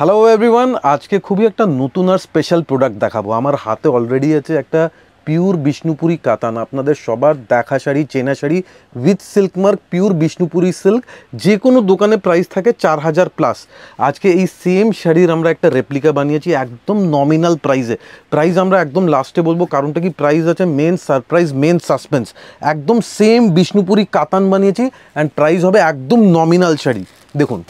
Hello everyone, আজকে খুবই একটা নতুন আর স্পেশাল প্রোডাক্ট দেখাবো। আমার হাতে অলরেডি আছে একটা পিওর বিষ্ণুপুরি কাতান, আপনাদের সবার দেখা শাড়ি, চেনা sari with silk mark, pure Bishnupuri silk. যে কোনো দোকানে প্রাইস থাকে 4000 প্লাস। আজকে এই সেম শাড়ির আমরা একটা রেপ্লিকা বানিয়েছি একদম নমিনাল প্রাইসে। প্রাইস আমরা একদম লাস্টে বলবো, কারণটা কি প্রাইস আছে মেন সারপ্রাইজ, মেন সাসপেন্স। একদম সেম বিষ্ণুপুরি কাতান বানিয়েছি অ্যান্ড প্রাইস হবে একদম নমিনাল শাড়ি। দেখুন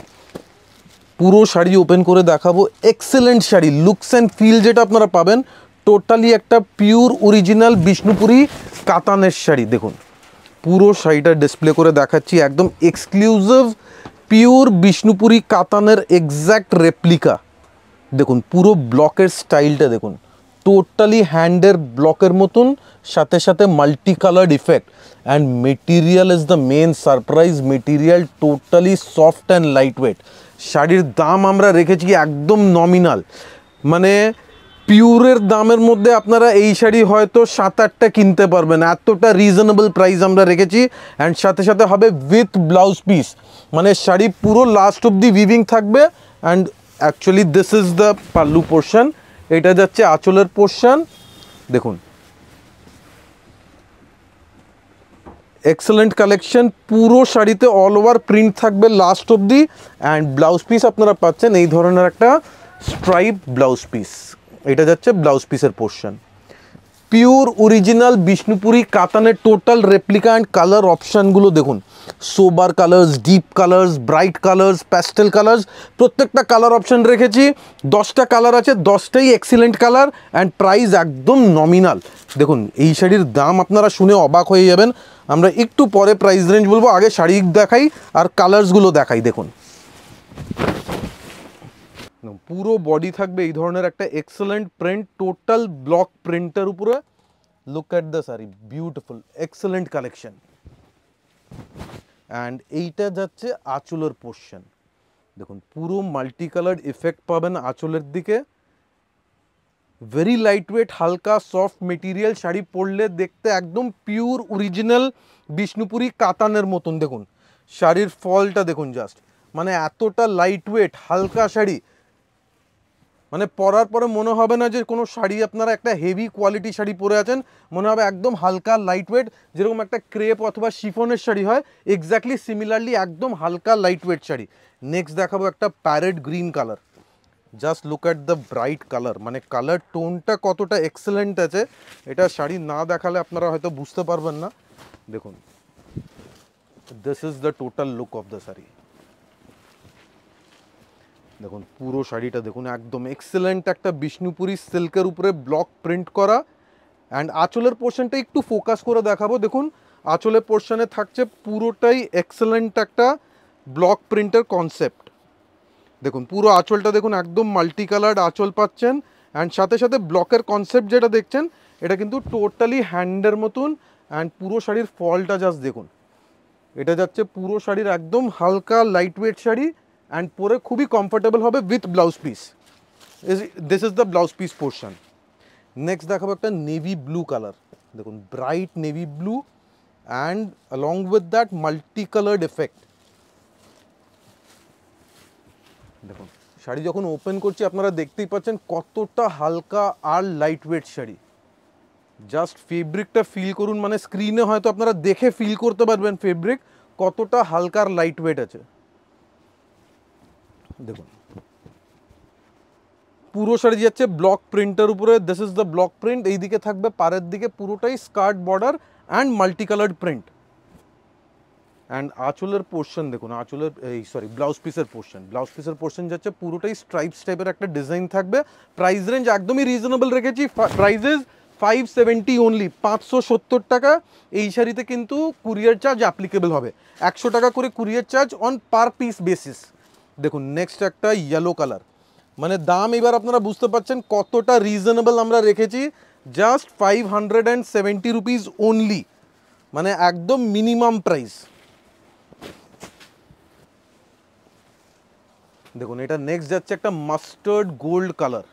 পুরো শাড়ি ওপেন করে দেখাবো। Excellent sari, looks and feel যেটা আপনারা পাবেন টোটালি একটা পিওর অরিজিনাল বিষ্ণুপুরি কাতানের শাড়ি। দেখুন পুরো শাড়িটা ডিসপ্লে করে দেখাচ্ছি, একদম এক্সক্লুসিভ পিওর বিষ্ণুপুরি কাতানের এক্স্যাক্ট রেপ্লিকা। দেখুন পুরো ব্লকের স্টাইলটা দেখুন, টোটালি হ্যান্ডের ব্লকের মতন, সাথে সাথে multi coloured effect. And material is the main surprise. Material totally soft and light weight. শাড়ির দাম আমরা রেখেছি একদম নমিনাল, মানে পিওরের দামের মধ্যে আপনারা এই শাড়ি হয়তো 7-8টা কিনতে পারবেন, এতটা রিজনেবল প্রাইস আমরা রেখেছি। অ্যান্ড সাথে সাথে হবে উইথ ব্লাউজ পিস, মানে শাড়ি পুরো লাস্ট অব্দি উইভিং থাকবে। And actually this is the pallu portion, এটা যাচ্ছে আঁচলের পোর্শন। দেখুন এক্সেলেন্ট কালেকশন, পুরো শাড়িতে অল ওভার প্রিন্ট থাকবে লাস্ট অব্দি। অ্যান্ড ব্লাউজ পিস আপনারা পাচ্ছেন এই ধরনের একটা স্ট্রাইপ ব্লাউজ পিস, এটা যাচ্ছে ব্লাউজ পিসের পোর্শন। পিওর অরিজিনাল বিষ্ণুপুরি কাতানের টোটাল রেপ্লিকা। অ্যান্ড কালার অপশানগুলো দেখুন, sober colours, deep colours, bright colours, pastel colours, প্রত্যেকটা কালার অপশান রেখেছি। 10টা কালার আছে, 10টাই এক্সিলেন্ট কালার। অ্যান্ড প্রাইস একদম নমিনাল। দেখুন এই শাড়ির দাম আপনারা শুনে অবাক হয়ে যাবেন, আমরা একটু পরে প্রাইস রেঞ্জ বলবো, আগে শাড়ি দেখাই আর কালার্সগুলো দেখাই। দেখুন পুরো বডি থাকবে এই ধরনের একটা এক্সেলেন্ট প্রিন্ট, টোটাল ব্লক প্রিন্টের উপরে। Look at the sari, beautiful excellent collection. And এইটা যাচ্ছে আঁচলের পোর্শন। দেখুন পুরো মাল্টি কালার্ড ইফেক্ট পাবেন আঁচলের দিকে। ভেরি লাইট ওয়েট, হালকা সফট মেটেরিয়াল, শাড়ি পরলে দেখতে একদম পিওর অরিজিনাল বিষ্ণুপুরি কাতানের মতন। দেখুন শাড়ির ফলটা দেখুন জাস্ট, মানে এতটা লাইট ওয়েট হালকা শাড়ি, মানে পরার পরে মনে হবে না যে কোনো শাড়ি আপনারা একটা হেভি কোয়ালিটি শাড়ি পরে আছেন, মনে হবে একদম হালকা লাইট ওয়েট। যেরকম একটা ক্রেপ অথবা শিফনের শাড়ি হয়, এক্স্যাক্টলি সিমিলারলি একদম হালকা লাইট ওয়েট শাড়ি। নেক্সট দেখাবো একটা parrot green colour. Just look at the bright colour, মানে কালার টোনটা কতটা এক্সেলেন্ট আছে, এটা শাড়ি না দেখালে আপনারা হয়তো বুঝতে পারবেন না। দেখুন this is the total look of the sari. দেখুন পুরো শাড়িটা দেখুন, একদম এক্সেলেন্ট একটা বিষ্ণুপুরি সিল্কের উপরে ব্লক প্রিন্ট করা। অ্যান্ড আঁচলের পোর্শনটা একটু ফোকাস করে দেখাবো। দেখুন আঁচলের পোর্শনে থাকছে পুরোটাই এক্সেলেন্ট একটা ব্লক প্রিন্টের কনসেপ্ট। দেখুন পুরো আঁচলটা দেখুন, একদম মাল্টি কালার্ড আঁচল পাচ্ছেন। অ্যান্ড সাথে সাথে ব্লকের কনসেপ্ট যেটা দেখছেন, এটা কিন্তু টোটালি হ্যান্ডের মতন। অ্যান্ড পুরো শাড়ির ফলটা জাস্ট দেখুন, এটা যাচ্ছে পুরো শাড়ির একদম হালকা লাইট ওয়েট শাড়ি। অ্যান্ড পরে খুবই কমফোর্টেবল হবে with blouse piece. This is the blouse piece portion. Next দেখাবো একটা নেভি ব্লু কালার। দেখুন bright navy blue and along with that multi coloured effect. দেখুন শাড়ি যখন ওপেন করছি আপনারা দেখতেই পাচ্ছেন কতটা হালকা আর লাইট ওয়েট শাড়ি। জাস্ট ফেব্রিকটা ফিল করুন, মানে স্ক্রিনে হয়তো আপনারা দেখে ফিল করতে পারবেন ফেব্রিক কতটা হালকা আর লাইট ওয়েট আছে। দেখুন পুরো শাড়ি যাচ্ছে ব্লক প্রিন্টের উপরে। This is the block print. এইদিকে থাকবে পাড়ের দিকে পুরোটাই skirt border and multi coloured print. And আঁচলের পোর্শন দেখুন, আঁচলের ব্লাউজ পিসের পোর্শন, ব্লাউজ পিসের পোর্শন যাচ্ছে পুরোটাই স্ট্রাইপস টাইপের একটা ডিজাইন থাকবে। প্রাইস রেঞ্জ একদমই রিজনেবল রেখেছি, প্রাইসেস 570 অনলি, 570 টাকা। এই শাড়িতে কিন্তু কুরিয়ার চার্জ অ্যাপ্লিকেবল হবে, 100 টাকা করে courier charge on per piece basis. দেখুন নেক্সট একটা ইয়েলো কালার, মানে দাম এবার আপনারা বুঝতে পারছেন কতটা রিজনেবল আমরা রেখেছি। জাস্ট 570 রুপিস অনলি, মানে একদম মিনিমাম প্রাইস। দেখুন এটা নেক্সট যাচ্ছে একটা মাস্টার্ড গোল্ড কালার।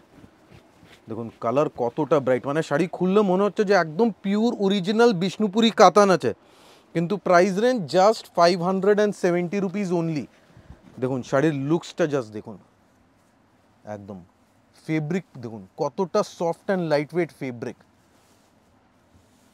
দেখুন কালার কতটা ব্রাইট, মানে শাড়ি খুললে মনে হচ্ছে যে একদম পিওর অরিজিনাল বিষ্ণুপুরি কাতান আছে। কিন্তু price range just 570 rupees only. দেখুন শাড়ির লুকসটা জাস্ট দেখুন, একদম ফেব্রিক দেখুন কতটা soft and light wait fabric,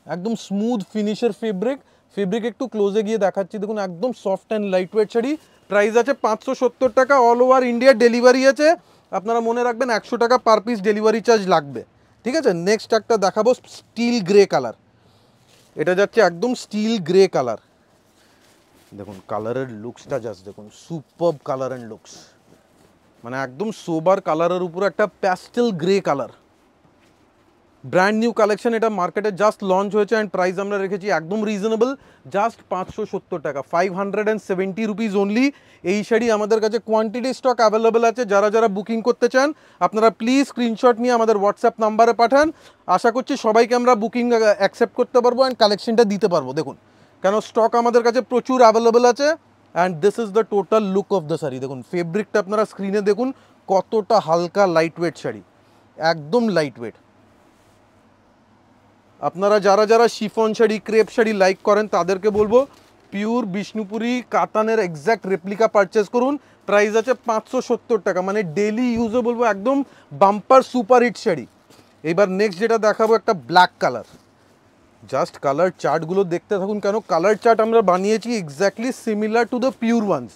একদম স্মুথ ফিনিশের ফেব্রিক। ফেব্রিক একটু ক্লোজে গিয়ে দেখাচ্ছি, দেখুন একদম soft and light weight sari. Price আছে 570 টাকা, অল ওভার ইন্ডিয়া ডেলিভারি আছে। আপনারা মনে রাখবেন 100 টাকা পার পিস ডেলিভারি চার্জ লাগবে, ঠিক আছে। নেক্সট একটা দেখাবো স্টিল গ্রে কালার, এটা যাচ্ছে একদম স্টিল গ্রে কালার। দেখুন কালারের লুকসটা জাস্ট দেখুন, সুপারব কালার অ্যান্ড লুকস, মানে একদম সোবার কালারের উপর একটা pastel grey colour. Brand new collection, এটা মার্কেটে জাস্ট লঞ্চ হয়েছে অ্যান্ড প্রাইস আমরা রেখেছি একদম রিজনেবল, জাস্ট 570 টাকা, 570 রুপিস অনলি। এই শাড়ি আমাদের কাছে কোয়ান্টিটি স্টক অ্যাভেলেবেল আছে। যারা যারা বুকিং করতে চান আপনারা প্লিজ স্ক্রিনশট নিয়ে আমাদের হোয়াটসঅ্যাপ নাম্বারে পাঠান। আশা করছি সবাইকে আমরা বুকিং অ্যাকসেপ্ট করতে পারবো অ্যান্ড কালেকশনটা দিতে পারবো। দেখুন কেন স্টক আমাদের কাছে প্রচুর অ্যাভেলেবেল আছে। And this is the total look of the sari. দেখুন ফেব্রিকটা আপনারা স্ক্রিনে দেখুন কতটা হালকা লাইট ওয়েট শাড়ি, একদম লাইট ওয়েট। আপনারা যারা যারা chiffon sari crepe sari like করেন তাদেরকে বলবো পিওর বিষ্ণুপুরি কাতানের এক্স্যাক্ট রেপ্লিকা পারচেস করুন। প্রাইস আছে 570 টাকা, মানে ডেলি ইউজে বলবো একদম বাম্পার সুপার হিট শাড়ি। এবার নেক্সট যেটা দেখাবো একটা ব্ল্যাক কালার, জাস্ট কালার চার্টগুলো দেখতে থাকুন, কেন কালার চার্ট আমরা বানিয়েছি exactly similar to the pure ones.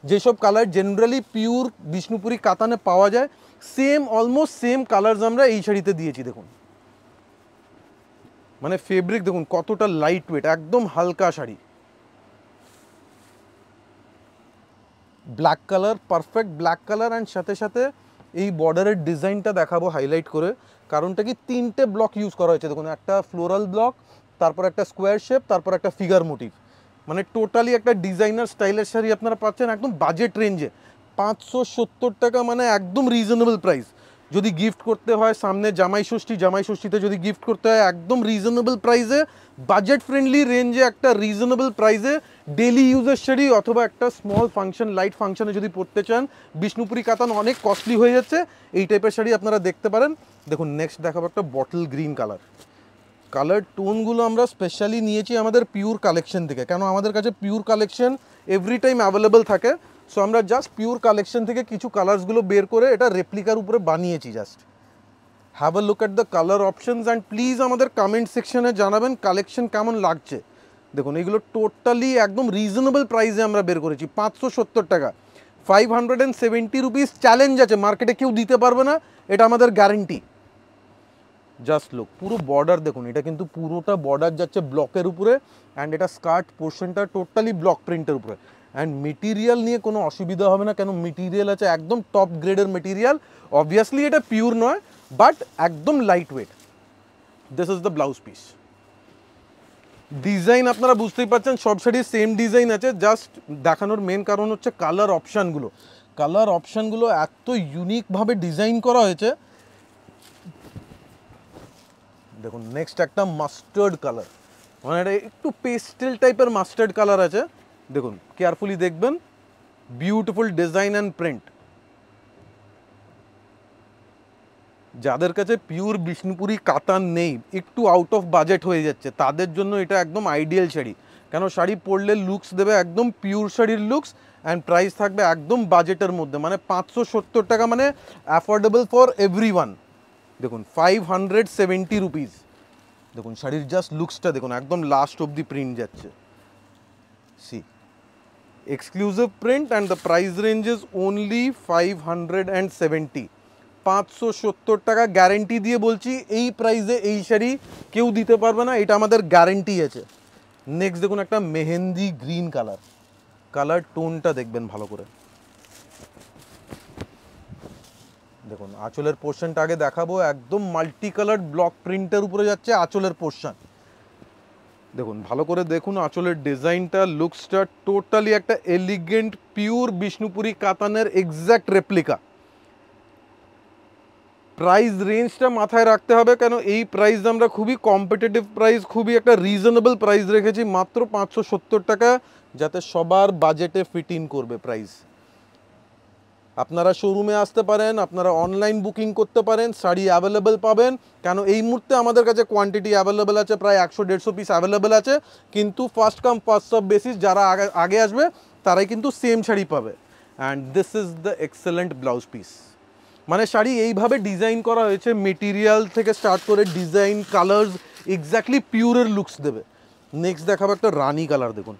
যেসব কালার জেনারেলি পিওর বিষ্ণুপুরি কাতানে পাওয়া যায় সেম অলমোস্ট সেম কালার্স আমরা এই শাড়িতে দিয়েছি। দেখুন মানে ফেব্রিক দেখুন কতটা লাইট ওয়েট, একদম হালকা sari. Black colour, perfect black colour, and সাথে সাথে এই বর্ডারের ডিজাইনটা দেখাবো হাইলাইট করে। কারণটা কি তিনটে ব্লক ইউজ করা হয়েছে দেখুন, একটা ফ্লোরাল ব্লক, তারপর একটা স্কোয়ার শেপ, তারপর একটা ফিগার মোটিভ, মানে টোটালি একটা ডিজাইনার স্টাইলের শাড়ি আপনারা পাচ্ছেন একদম বাজেট রেঞ্জে। 570 টাকা মানে একদম রিজনেবল প্রাইস। যদি গিফট করতে হয় সামনে জামাই ষষ্ঠীতে যদি গিফট করতে হয় একদম রিজনেবল প্রাইসে, বাজেট ফ্রেন্ডলি রেঞ্জে একটা রিজনেবল প্রাইসে ডেলি ইউজের শাড়ি, অথবা একটা স্মল ফাংশন লাইট ফাংশনে যদি পরতে চান। বিষ্ণুপুরি কাতান অনেক কস্টলি হয়ে যাচ্ছে, এই টাইপের শাড়ি আপনারা দেখতে পারেন। দেখুন নেক্সট দেখাবো একটা বটল গ্রিন কালার। কালার টোনগুলো আমরা স্পেশালি নিয়েছি আমাদের পিওর কালেকশন থেকে, কেন আমাদের কাছে pure collection every time available থাকে। সো আমরা জাস্ট পিওর কালেকশন থেকে কিছু কালার্সগুলো বের করে এটা রেপ্লিকার উপরে বানিয়েছি। Just have a look at the colour options and please আমাদের কমেন্ট সেকশনে জানাবেন কালেকশন কেমন লাগছে। দেখুন এগুলো টোটালি একদম রিজনেবল প্রাইসে আমরা বের করেছি, 570 টাকা, 570 রুপিস। চ্যালেঞ্জ আছে, মার্কেটে কেউ দিতে পারবে না, এটা আমাদের গ্যারেন্টি। জাস্ট লুক, পুরো বর্ডার দেখুন, এটা কিন্তু পুরোটা বর্ডার যাচ্ছে ব্লকের উপরে, অ্যান্ড এটা স্কার্ট পোর্শনটা টোটালি ব্লক প্রিন্টের উপরে। অ্যান্ড মেটিরিয়াল নিয়ে কোনো অসুবিধা হবে না, কেন মেটিরিয়াল আছে একদম টপ গ্রেডের মেটিরিয়াল। অবভিয়াসলি এটা পিওর নয়, বাট একদম light weight. This is the blouse piece. Design আপনারা বুঝতেই পারছেন সব শাড়ির সেম ডিজাইন আছে, জাস্ট দেখানোর মেন কারণ হচ্ছে কালার অপশানগুলো। কালার অপশানগুলো এত ইউনিকভাবে ডিজাইন করা হয়েছে। দেখুন নেক্সট একটা মাস্টার্ড কালার, মানে এটা একটু পেস্টেল টাইপের মাস্টার্ড কালার আছে। দেখুন কেয়ারফুলি দেখবেন, বিউটিফুল ডিজাইন অ্যান্ড প্রিন্ট। যাদের কাছে পিওর বিষ্ণুপুরি কাতান নেই, একটু আউট অফ বাজেট হয়ে যাচ্ছে, তাদের জন্য এটা একদম আইডিয়াল শাড়ি। কেন শাড়ি পরলে লুকস দেবে একদম পিওর শাড়ির লুকস, অ্যান্ড প্রাইস থাকবে একদম বাজেটের মধ্যে, মানে 570 টাকা, মানে অ্যাফোর্ডেবল ফর এভরিওয়ান। দেখুন 570 রুপিস। দেখুন শাড়ির জাস্ট লুকসটা দেখুন, একদম লাস্ট অব্দি প্রিন্ট যাচ্ছে। See exclusive print and the price range is only 570। 570 টাকা গ্যারেন্টি দিয়ে বলছি, এই প্রাইসে এই শাড়ি কেউ দিতে পারবে না, এটা আমাদের গ্যারেন্টি আছে। নেক্সট দেখুন একটা মেহেন্দি গ্রিন কালার, কালার টোনটা দেখবেন ভালো করে। দেখুন আঁচলের পোর্শনটা আগে দেখাবো, একদম মাল্টি কালার ব্লক প্রিন্টের উপরে যাচ্ছে আঁচলের পোর্শন। দেখুন ভালো করে দেখুন আঁচলের ডিজাইনটা, লুকসটা টোটালি একটা এলিগেন্ট পিওর বিষ্ণুপুরি কাতানের এক্স্যাক্ট রেপ্লিকা। প্রাইস রেঞ্জটা মাথায় রাখতে হবে, কেন এই প্রাইস আমরা খুবই কম্পিটিটিভ প্রাইস, খুবই একটা রিজনেবল প্রাইস রেখেছি, মাত্র 570 টাকা, যাতে সবার বাজেটে ফিট ইন করবে প্রাইস। আপনারা শোরুমে আসতে পারেন, আপনারা অনলাইন বুকিং করতে পারেন, শাড়ি অ্যাভেলেবেল পাবেন। কেন এই মুহূর্তে আমাদের কাছে কোয়ান্টিটি অ্যাভেলেবেল আছে, প্রায় 100-150 পিস অ্যাভেলেবেল আছে, কিন্তু first come first serve basis, যারা আগে আসবে তারাই কিন্তু সেম শাড়ি পাবে। And this is the excellent blouse piece. মানে শাড়ি এইভাবে ডিজাইন করা হয়েছে, মেটেরিয়াল থেকে স্টার্ট করে ডিজাইন, কালার্স এক্স্যাক্টলি পিওরের লুকস দেবে। নেক্সট দেখাবো একটা রানি কালার, দেখুন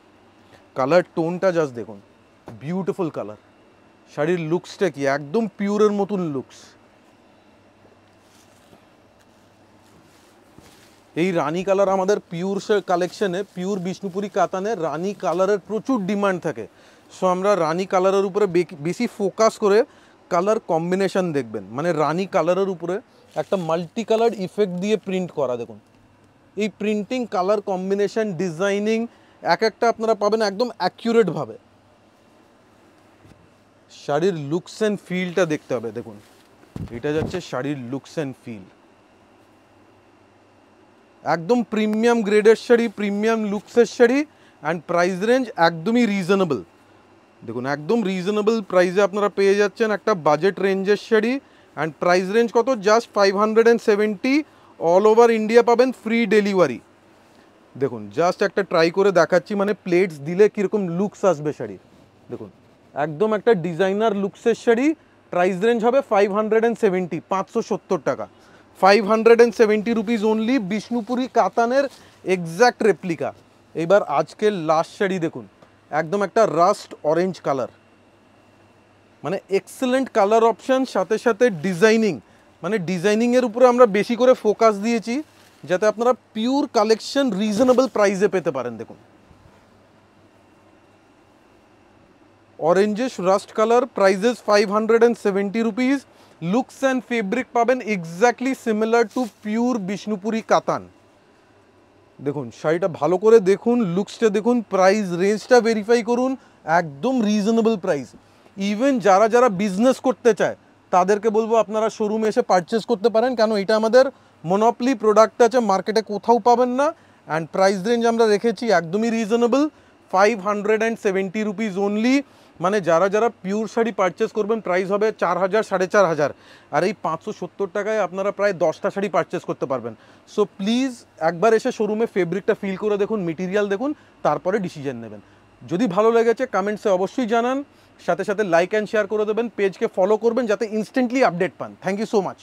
কালার টোনটা জাস্ট দেখুন, বিউটিফুল কালার। শাড়ির লুকসটা কি একদম পিওরের মতন লুকস। এই রানি কালার আমাদের পিওর কালেকশনে, পিওর বিষ্ণুপুরি কাতানে রানি কালারের প্রচুর ডিমান্ড থাকে। সো আমরা রানি কালারের উপরে বেশি ফোকাস করে কালার কম্বিনেশন দেখবেন, মানে রানি কালারের উপরে একটা মাল্টি কালার ইফেক্ট দিয়ে প্রিন্ট করা। দেখুন এই প্রিন্টিং, কালার কম্বিনেশন, ডিজাইনিং এক একটা আপনারা পাবেন একদম অ্যাকিউরেটভাবে। শাড়ির লুকস অ্যান্ড ফিলটা দেখতে হবে। দেখুন এটা যাচ্ছে শাড়ির লুকস অ্যান্ড ফিল, একদম প্রিমিয়াম গ্রেডের শাড়ি, প্রিমিয়াম লুকসের শাড়ি, অ্যান্ড প্রাইস রেঞ্জ একদমই রিজনেবল। দেখুন একদম রিজনেবল প্রাইসে আপনারা পেয়ে যাচ্ছেন একটা বাজেট রেঞ্জের শাড়ি। অ্যান্ড প্রাইস রেঞ্জ কত? জাস্ট 570। অল ওভার ইন্ডিয়া পাবেন ফ্রি ডেলিভারি। দেখুন জাস্ট একটা ট্রাই করে দেখাচ্ছি, মানে প্লেটস দিলে কীরকম লুকস আসবে শাড়ি। দেখুন একদম একটা ডিজাইনার লুকসের শাড়ি, প্রাইস রেঞ্জ হবে 570, 570 টাকা। 570 রুপিস অনলি, বিষ্ণুপুরি কাতানের এক্স্যাক্ট রেপ্লিকা। এবার আজকের লাস্ট শাড়ি দেখুন, একদম একটা রাস্ট অরেঞ্জ কালার, মানে এক্সেলেন্ট কালার অপশান, সাথে সাথে ডিজাইনিং, মানে ডিজাইনিংয়ের উপরে আমরা বেশি করে ফোকাস দিয়েছি যাতে আপনারা পিওর কালেকশন রিজনেবল প্রাইসে পেতে পারেন। দেখুন orangish rust colour, prices 570 rupees. Looks and fabric পাবেন exactly similar to pure Bishnupuri কাতান। দেখুন শাড়িটা ভালো করে দেখুন, লুকসটা দেখুন, প্রাইস রেঞ্জটা ভেরিফাই করুন, একদম রিজনেবল প্রাইস। ইভেন যারা যারা বিজনেস করতে চায় তাদেরকে বলবো আপনারা শোরুমে এসে পারচেস করতে পারেন, কেন এটা আমাদের মনোপলি প্রোডাক্ট আছে, মার্কেটে কোথাও পাবেন না। অ্যান্ড প্রাইস রেঞ্জ আমরা রেখেছি একদমই রিজনেবল, 570 রুপিস অনলি। মানে যারা যারা পিওর শাড়ি পারচেস করবেন প্রাইস হবে 4000, 4500, আর এই 570 টাকায় আপনারা প্রায় 10টা শাড়ি পারচেস করতে পারবেন। সো প্লিজ একবার এসে শোরুমে ফেব্রিকটা ফিল করে দেখুন, মেটেরিয়াল দেখুন, তারপরে ডিসিশন নেবেন। যদি ভালো লেগেছে কমেন্টসে অবশ্যই জানান, সাথে সাথে লাইক অ্যান্ড শেয়ার করে দেবেন, পেজকে ফলো করবেন যাতে ইনস্ট্যান্টলি আপডেট পান। Thank you so much.